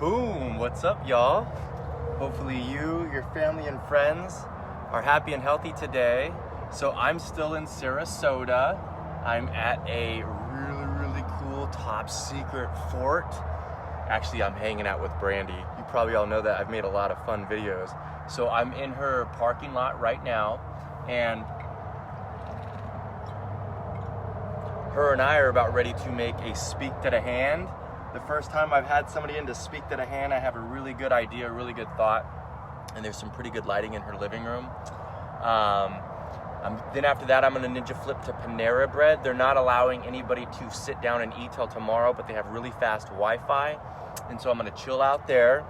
Boom! What's up, y'all? Hopefully you, your family, and friends are happy and healthy today. So I'm still in Sarasota. I'm at a really cool top secret fort. Actually, I'm hanging out with Brandy. You probably all know that. I've made a lot of fun videos. So I'm in her parking lot right now, and her and I are about ready to make a speak to the hand. The first time I've had somebody in to speak to the hand, I have a really good idea, a really good thought, and there's some pretty good lighting in her living room. Then after that, I'm gonna ninja flip to Panera Bread. They're not allowing anybody to sit down and eat till tomorrow, but they have really fast Wi-Fi, and so I'm gonna chill out there.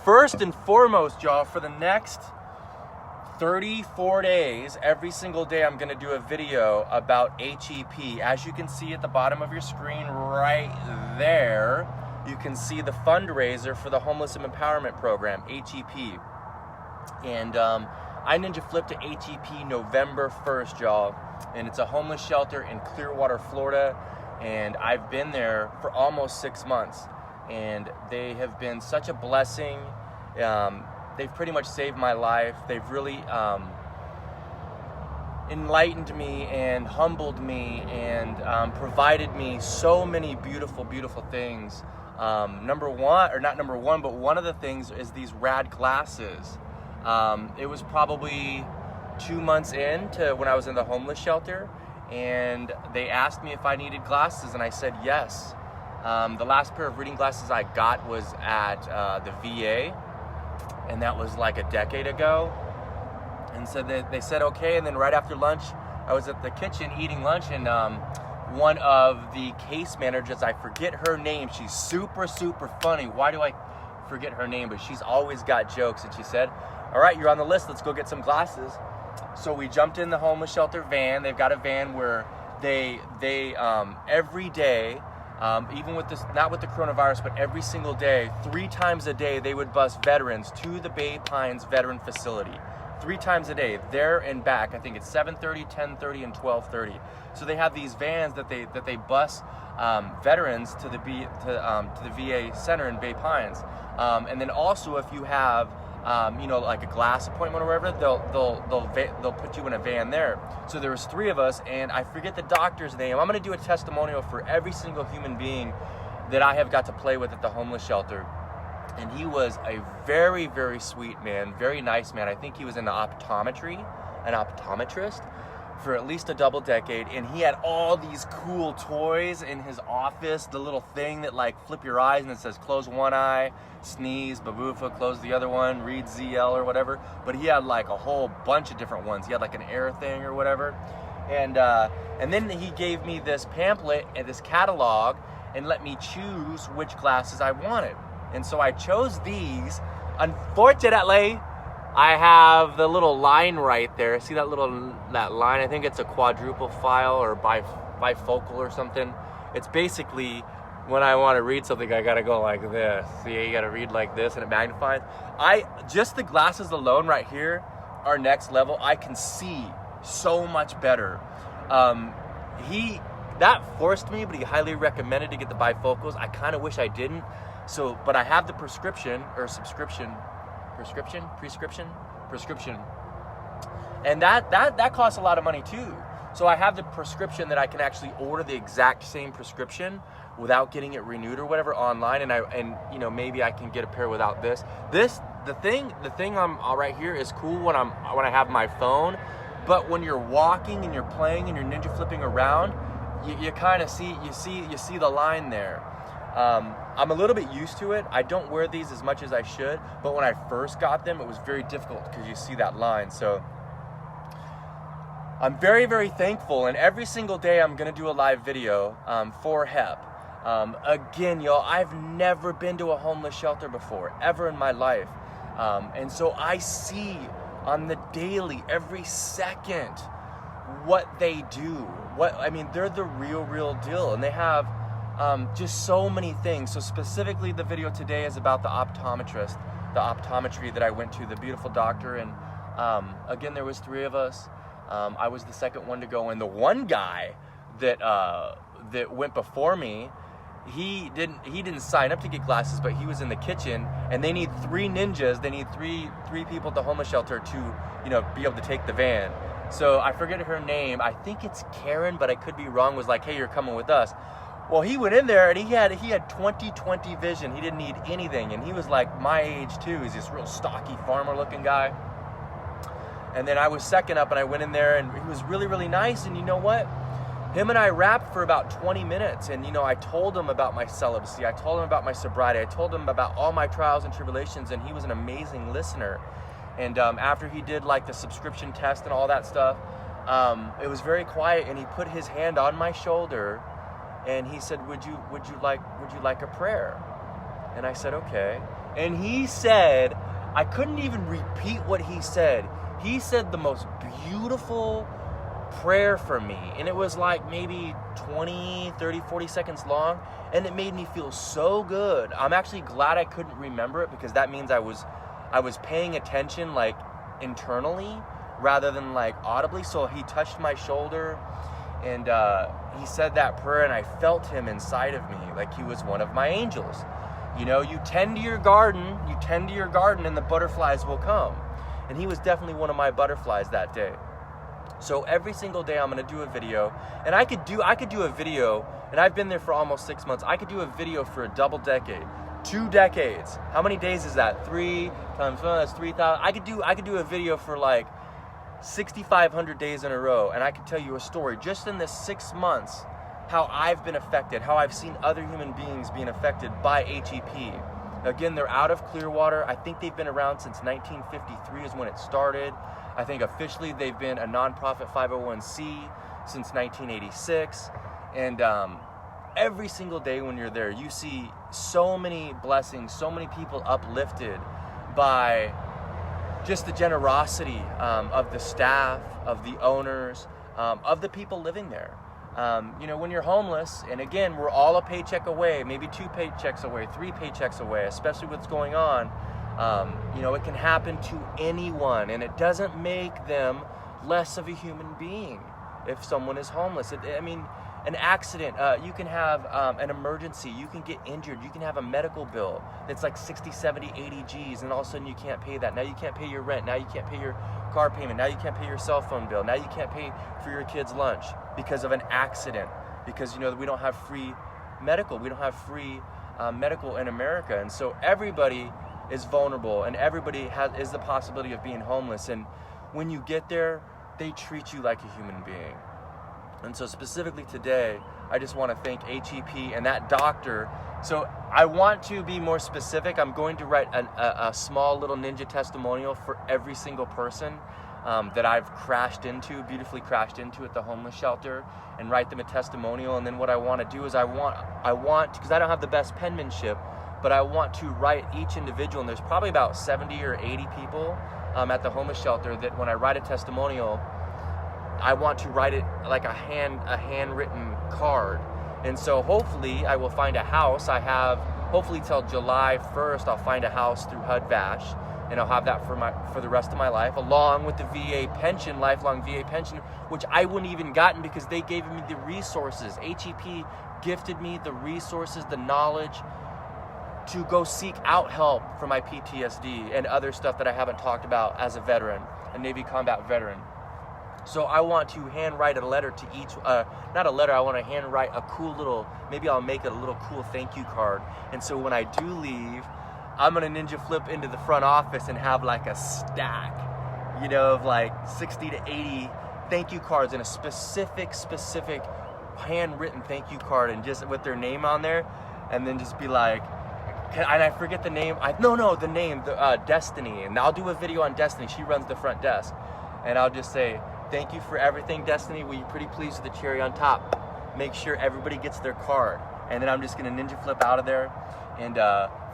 First and foremost, y'all, for the next 34 days, every single day I'm gonna do a video about HEP. As you can see at the bottom of your screen right there, you can see the fundraiser for the Homeless Empowerment Program, HEP. And I ninja flipped to HEP November 1st, y'all. And it's a homeless shelter in Clearwater, Florida. And I've been there for almost 6 months. And they have been such a blessing. They've pretty much saved my life. They've really enlightened me and humbled me and provided me so many beautiful things. Number one, or not number one, but one of the things is these rad glasses. It was probably 2 months in to when I was in the homeless shelter, and they asked me if I needed glasses, and I said yes. The last pair of reading glasses I got was at the VA, and that was like a decade ago. And so they said okay, and then right after lunch, I was at the kitchen eating lunch, and one of the case managers, I forget her name, she's super funny. Why do I forget her name? But she's always got jokes, and she said, all right, you're on the list, let's go get some glasses. So we jumped in the homeless shelter van. They've got a van where they every day, even with this, not with the coronavirus, but every single day, 3 times a day, they would bus veterans to the Bay Pines Veteran Facility. 3 times a day, there and back. I think it's 7:30, 10:30, and 12:30. So they have these vans that they bus veterans to the VA center in Bay Pines. And then also, if you have like a glass appointment or whatever, they'll put you in a van there. So there was 3 of us, and I forget the doctor's name. I'm gonna do a testimonial for every single human being that I have got to play with at the homeless shelter. And he was a very sweet man, very nice man. I think he was in optometry, an optometrist, for at least a double decade, and he had all these cool toys in his office, the little thing that like flip your eyes and it says close one eye, sneeze, baboofa, close the other one, read Zelle or whatever. But he had like a whole bunch of different ones. He had like an air thing or whatever. And then he gave me this pamphlet and this catalog and let me choose which glasses I wanted. And so I chose these. Unfortunately, I have the little line right there. See that line? I think it's a quadruple file or bifocal or something. It's basically when I want to read something, I gotta go like this. See, you gotta read like this and it magnifies. Just the glasses alone right here are next level. I can see so much better. That forced me, but he highly recommended to get the bifocals. I kind of wish I didn't. So, but I have the prescription, and that costs a lot of money too. So I have the prescription that I can actually order the exact same prescription without getting it renewed or whatever online, and maybe I can get a pair without this. The thing I'm right here is cool when I have my phone, but when you're walking and you're playing and you're ninja flipping around, you kind of see the line there. I'm a little bit used to it. I don't wear these as much as I should, but when I first got them, it was very difficult because you see that line. So I'm very thankful, and every single day I'm gonna do a live video for HEP. Again, y'all, I've never been to a homeless shelter before, ever in my life. And so I see on the daily, every second, what they do. They're the real deal, and they have just so many things. So specifically the video today is about the optometrist, the optometry that I went to, the beautiful doctor. And again, there was 3 of us. I was the second one to go in. The one guy that went before me, he didn't sign up to get glasses, but he was in the kitchen, and they need 3 ninjas. They need three people at the homeless shelter to, you know, be able to take the van. So I forget her name. I think it's Karen, but I could be wrong. Was like, hey, you're coming with us. Well, he went in there and he had 20/20 vision. He didn't need anything, and he was like my age too. He's this real stocky farmer-looking guy. And then I was second up, and I went in there, and he was really, really nice. And you know what? Him and I rapped for about 20 minutes, and you know, I told him about my celibacy, I told him about my sobriety, I told him about all my trials and tribulations, and he was an amazing listener. And after he did like the subscription test and all that stuff, it was very quiet, and he put his hand on my shoulder, and he said, "Would you like a prayer?" And I said, "Okay." And he said, I couldn't even repeat what he said. He said the most beautiful prayer for me, and it was like maybe 20, 30, 40 seconds long, and it made me feel so good. I'm actually glad I couldn't remember it, because that means I was paying attention like internally rather than like audibly. So he touched my shoulder, and he said that prayer, and I felt him inside of me like he was one of my angels. You know, you tend to your garden, and the butterflies will come. And he was definitely one of my butterflies that day. So every single day I'm going to do a video, and I could do a video, and I've been there for almost 6 months. I could do a video for a double decade, 2 decades. How many days is that? 3 times 1, that's 3,000. I could do a video for like 6,500 days in a row, and I could tell you a story just in this 6 months, how I've been affected, how I've seen other human beings being affected by HEP. Again, they're out of Clearwater. I think they've been around since 1953 is when it started. I think officially they've been a nonprofit 501c since 1986. And every single day when you're there, you see so many blessings, so many people uplifted by just the generosity of the staff, of the owners, of the people living there. You know, when you're homeless, and again, we're all a paycheck away, maybe 2 paychecks away, 3 paychecks away, especially what's going on. You know, it can happen to anyone, and it doesn't make them less of a human being if someone is homeless. I mean, an accident, you can have an emergency, you can get injured, you can have a medical bill that's like 60, 70, 80 G's, and all of a sudden you can't pay that. Now you can't pay your rent, now you can't pay your car payment, now you can't pay your cell phone bill, now you can't pay for your kid's lunch because of an accident, because, you know, we don't have free medical, we don't have free medical in America. And so everybody is vulnerable, and everybody is the possibility of being homeless. And when you get there, they treat you like a human being. And so specifically today, I just want to thank HEP and that doctor. So I want to be more specific. I'm going to write a small little ninja testimonial for every single person that I've beautifully crashed into at the homeless shelter, and write them a testimonial. And then what I want to do is I want, because I don't have the best penmanship, but I want to write each individual, and there's probably about 70 or 80 people at the homeless shelter, that when I write a testimonial, I want to write it like a handwritten card. And so hopefully I will find a house. Hopefully till July 1st, I'll find a house through HUD-VASH, and I'll have that for the rest of my life, along with the VA pension, lifelong VA pension, which I wouldn't even gotten because they gave me the resources. HEP gifted me the resources, the knowledge to go seek out help for my PTSD and other stuff that I haven't talked about as a veteran, a Navy combat veteran. So I want to handwrite a letter to each, not a letter, I want to handwrite a cool little, maybe I'll make it a little cool thank you card. And so when I do leave, I'm going to ninja flip into the front office and have like a stack, you know, of like 60 to 80 thank you cards, and a specific handwritten thank you card, and just with their name on there, and then just be like, and I forget the name, the name, Destiny, and I'll do a video on Destiny. She runs the front desk, and I'll just say, thank you for everything, Destiny. Will you pretty please with the cherry on top? Make sure everybody gets their card. And then I'm just gonna ninja flip out of there. And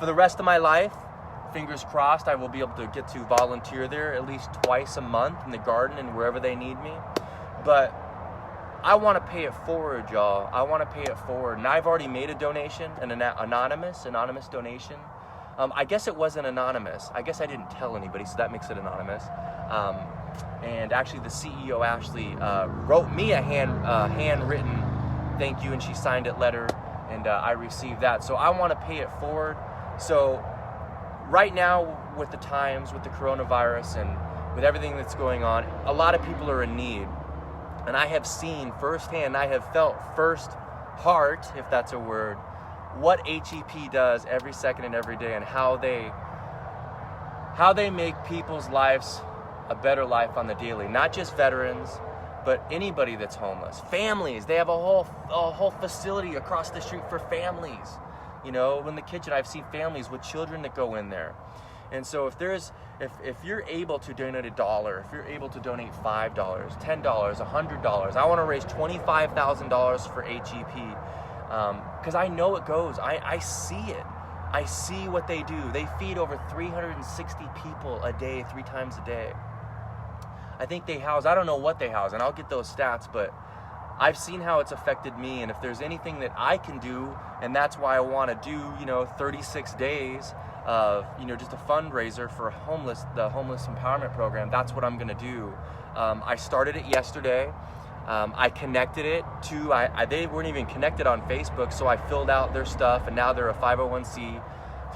for the rest of my life, fingers crossed, I will be able to get to volunteer there at least twice a month in the garden and wherever they need me. But I want to pay it forward, y'all. I want to pay it forward. And I've already made a donation, an anonymous donation. I guess it wasn't anonymous. I guess I didn't tell anybody, so that makes it anonymous. And actually the CEO, Ashley, wrote me a handwritten thank you, and she signed it letter. and I received that. So I want to pay it forward. So right now, with the times, with the coronavirus and with everything that's going on, a lot of people are in need. And I have seen firsthand, I have felt first heart, if that's a word, what HEP does every second and every day, and how they make people's lives a better life on the daily. Not just veterans, but anybody that's homeless. Families, they have a whole facility across the street for families. You know, in the kitchen, I've seen families with children that go in there. And so if you're able to donate $1, if you're able to donate $5, $10, $100, I want to raise $25,000 for HEP, because I know it goes. I see it. I see what they do. They feed over 360 people a day, 3 times a day. I think they house, I don't know what they house, and I'll get those stats, but I've seen how it's affected me. And if there's anything that I can do, and that's why I want to do, 36 days of, just a fundraiser for the homeless empowerment program, that's what I'm going to do. I started it yesterday. I connected it to, they weren't even connected on Facebook, so I filled out their stuff, and now they're a 501c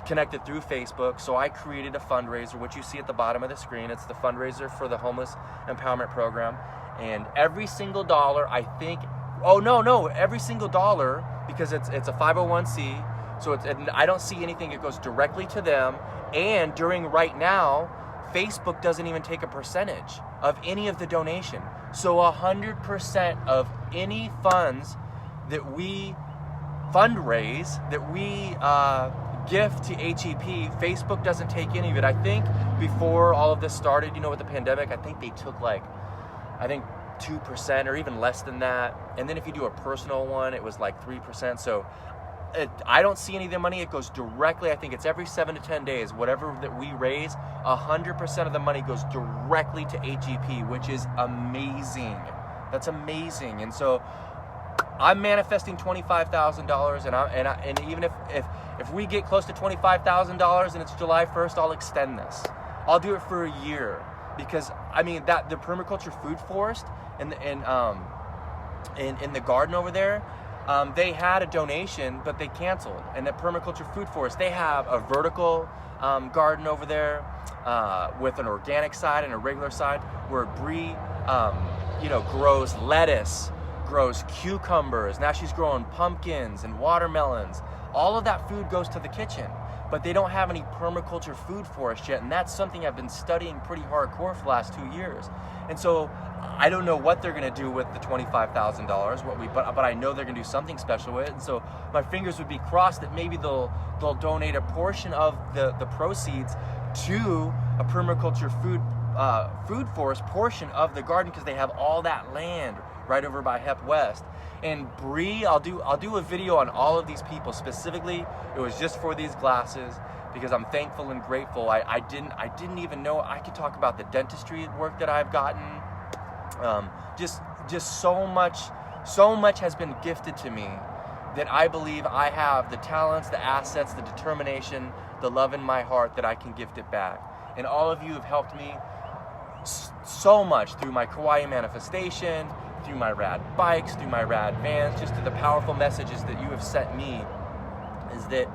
connected through Facebook. So I created a fundraiser, which you see at the bottom of the screen. It's the fundraiser for the homeless empowerment program. And every single dollar, I think, every single dollar, because it's a 501c, so I don't see anything. It goes directly to them. And right now, Facebook doesn't even take a percentage of any of the donation. So 100% of any funds that we fundraise, that we gift to HEP, Facebook doesn't take any of it. I think before all of this started, with the pandemic, I think they took 2% or even less than that. And then if you do a personal one, it was 3%. So I don't see any of the money. It goes directly, I think it's every 7 to 10 days, whatever that we raise, 100% of the money goes directly to HEP, which is amazing. That's amazing. And so I'm manifesting $25,000, and even if we get close to $25,000 and it's July 1st, I'll extend this. I'll do it for a year, because the permaculture food forest in the garden over there, they had a donation, but they canceled. And the permaculture food forest, they have a vertical garden over there with an organic side and a regular side, where Bree, grows lettuce, grows cucumbers. Now she's growing pumpkins and watermelons. All of that food goes to the kitchen, but they don't have any permaculture food forest yet, and that's something I've been studying pretty hardcore for the last 2 years. And so I don't know what they're going to do with the $25,000, but I know they're going to do something special with it. And so my fingers would be crossed that maybe they'll donate a portion of the proceeds to a permaculture food forest portion of the garden, because they have all that land right over by HEP West. And Bree, I'll do a video on all of these people specifically. It was just for these glasses, because I'm thankful and grateful. I didn't even know I could talk about the dentistry work that I've gotten. Just so much has been gifted to me, that I believe I have the talents, the assets, the determination, the love in my heart that I can gift it back. And all of you have helped me so much through my Kauai manifestation, through my rad bikes, through my rad vans, just to the powerful messages that you have sent me, is that,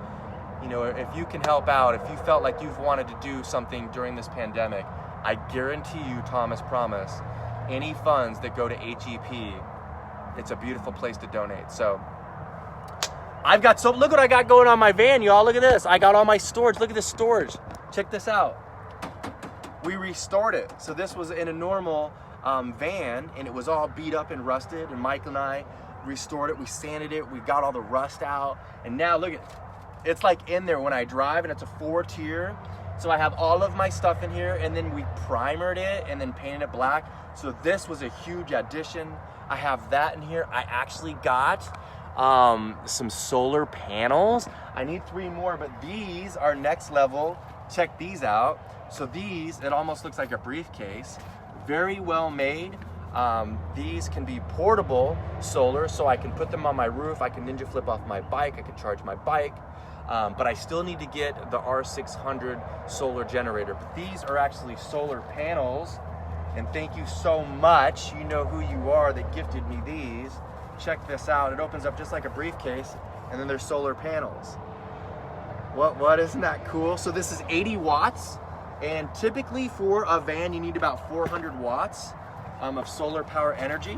if you can help out, if you felt like you've wanted to do something during this pandemic, I guarantee you, Thomas promise, any funds that go to HEP, it's a beautiful place to donate. So look what I got going on my van, y'all. Look at this. I got all my storage. Look at this storage. Check this out. We restored it. So this was in a normal van, and it was all beat up and rusted, and Mike and I restored it. We sanded it. We got all the rust out, and now look at, it's in there when I drive, and it's a 4-tier. So I have all of my stuff in here, and then we primered it and then painted it black. So this was a huge addition. I have that in here. I actually got some solar panels. I need 3 more, but these are next level. Check these out. So these, it almost looks like a briefcase. Very well made. These can be portable solar, so I can put them on my roof. I can ninja flip off my bike. I can charge my bike. But I still need to get the R600 solar generator. But these are actually solar panels. And thank you so much. You know who you are that gifted me these. Check this out. It opens up just like a briefcase. and then there's solar panels. What, isn't that cool? So this is 80 watts, and typically for a van, you need about 400 watts of solar power energy.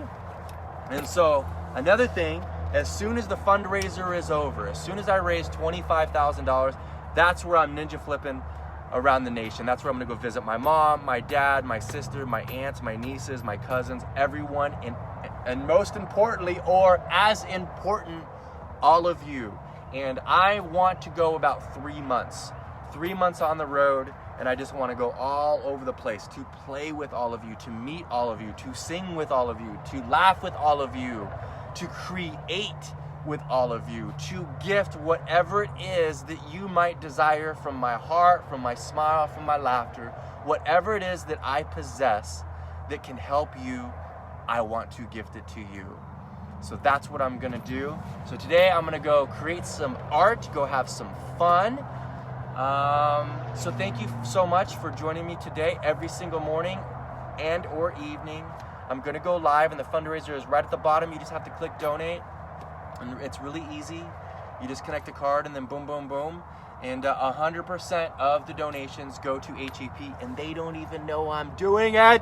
And so another thing, as soon as the fundraiser is over, as soon as I raise $25,000, that's where I'm ninja flipping around the nation. That's where I'm gonna go visit my mom, my dad, my sister, my aunts, my nieces, my cousins, everyone, and most importantly, or as important, all of you. And I want to go about 3 months. 3 months on the road, and I just want to go all over the place to play with all of you, to meet all of you, to sing with all of you, to laugh with all of you, to create with all of you, to gift whatever it is that you might desire from my heart, from my smile, from my laughter, whatever it is that I possess that can help you, I want to gift it to you. So that's what I'm gonna do. So today I'm gonna go create some art, go have some fun. So thank you so much for joining me today, every single morning and or evening. I'm gonna go live, and the fundraiser is right at the bottom. You just have to click donate, and it's really easy. You just connect a card and then boom, boom, boom. And 100% of the donations go to HEP, and they don't even know I'm doing it.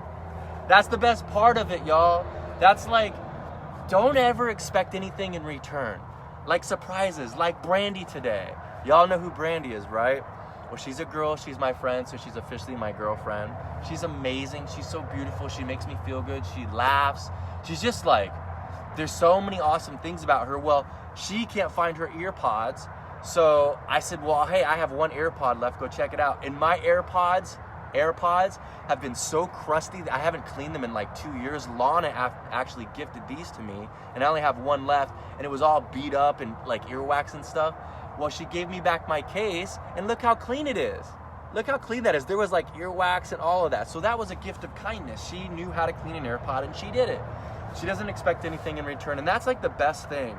That's the best part of it, y'all. That's like, don't ever expect anything in return. Like surprises, like Brandy today. Y'all know who Brandy is, right? Well, she's a girl, she's my friend, so she's officially my girlfriend. She's amazing, she's so beautiful, she makes me feel good, she laughs. She's just like, there's so many awesome things about her. Well, she can't find her ear pods, so I said, well, hey, I have one AirPod left, go check it out. And my AirPods have been so crusty that I haven't cleaned them in like 2 years. Lana actually gifted these to me, and I only have one left, and it was all beat up and like earwax and stuff. Well, she gave me back my case, and look how clean it is. Look how clean that is. There was like earwax and all of that. So that was a gift of kindness. She knew how to clean an AirPod, and she did it. She doesn't expect anything in return, and that's like the best thing.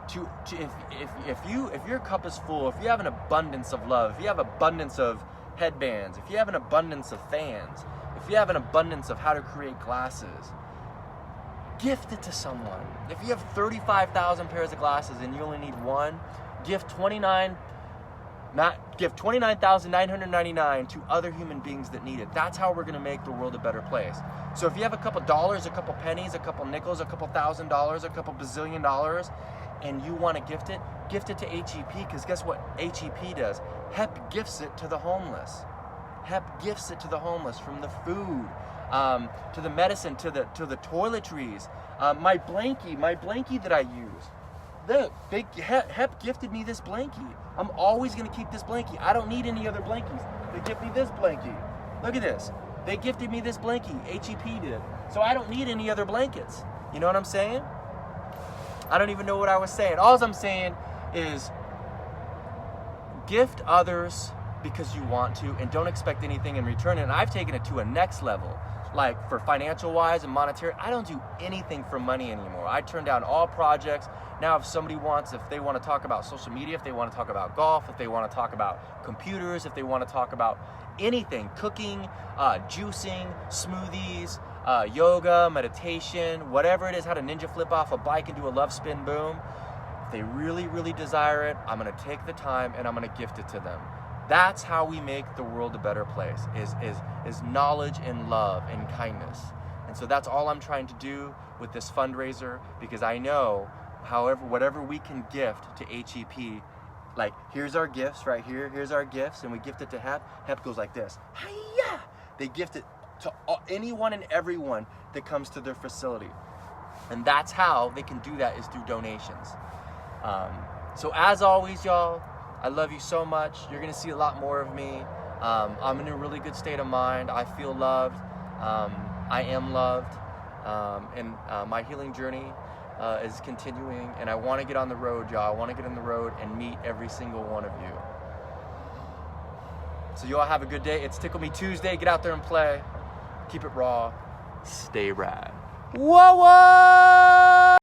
If your cup is full, if you have an abundance of love, if you have abundance of headbands, if you have an abundance of fans, if you have an abundance of how to create glasses, gift it to someone. If you have 35,000 pairs of glasses and you only need one, give 29,999 to other human beings that need it. That's how we're going to make the world a better place. So if you have a couple dollars, a couple pennies, a couple nickels, a couple $1,000, a couple bazillion dollars, and you want to gift it to HEP, because guess what HEP does? HEP gifts it to the homeless. HEP gifts it to the homeless, from the food, to the medicine, to the toiletries. My blankie that I use. Look, HEP gifted me this blankie. I'm always gonna keep this blankie. I don't need any other blankies. They give me this blankie. Look at this. They gifted me this blankie. HEP did. So I don't need any other blankets. You know what I'm saying? I don't even know what I was saying. All I'm saying is gift others because you want to, and don't expect anything in return. And I've taken it to a next level. Like for financial wise and monetary, I don't do anything for money anymore. I turn down all projects. Now if somebody wants, if they want to talk about social media, if they want to talk about golf, if they want to talk about computers, if they want to talk about anything, cooking, juicing, smoothies, yoga, meditation, whatever it is, how to ninja flip off a bike and do a love spin boom, if they really, really desire it, I'm going to take the time and I'm going to gift it to them. That's how we make the world a better place, is knowledge and love and kindness. And so that's all I'm trying to do with this fundraiser, because I know whatever we can gift to HEP, like here's our gifts right here, here's our gifts, and we gift it to HEP. HEP goes like this. Hi-ya! They gift it to anyone and everyone that comes to their facility. And that's how they can do that, is through donations. So as always, y'all, I love you so much. You're gonna see a lot more of me. I'm in a really good state of mind. I feel loved. I am loved. And my healing journey is continuing, and I wanna get on the road, y'all. I wanna get on the road and meet every single one of you. So you all have a good day. It's Tickle Me Tuesday. Get out there and play. Keep it raw. Stay rad. Whoa, whoa!